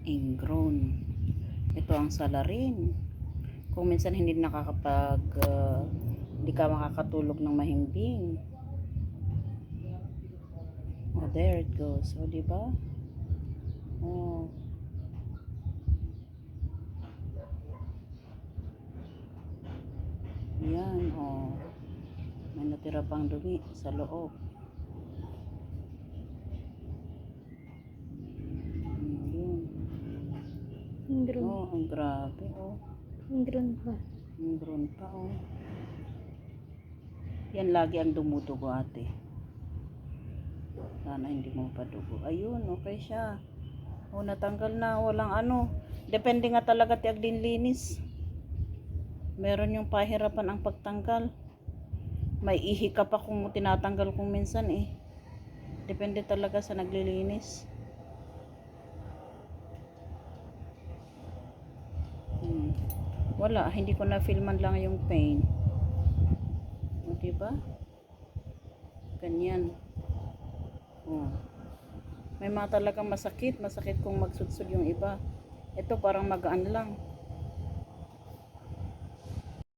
ingrown. Ito ang salarin. Kung minsan hindi hindi ka makakatulog ng mahimbing. Oh, there it goes. Oh, diba? Oh. Yan, oh. May natira pang dumi sa loob. Yun. Ingrown. Oh, ang grabe, oh. Ingrown pa. Ingrown pa, oh. Yan lagi ang dumudugo, ate. Sana hindi mo pa dugo. Ayun, okay siya. Oh, natanggal na. Walang ano. Depende nga talaga tiag din linis. Meron yung pahirapan ang pagtanggal. May ihi ka pa kung tinatanggal kung minsan eh. Depende talaga sa naglilinis. Wala, hindi ko na feel man lang yung pain. O, diba? Ganyan. Oh. May mga talagang masakit kung magsudsud yung iba. Ito parang magaan lang.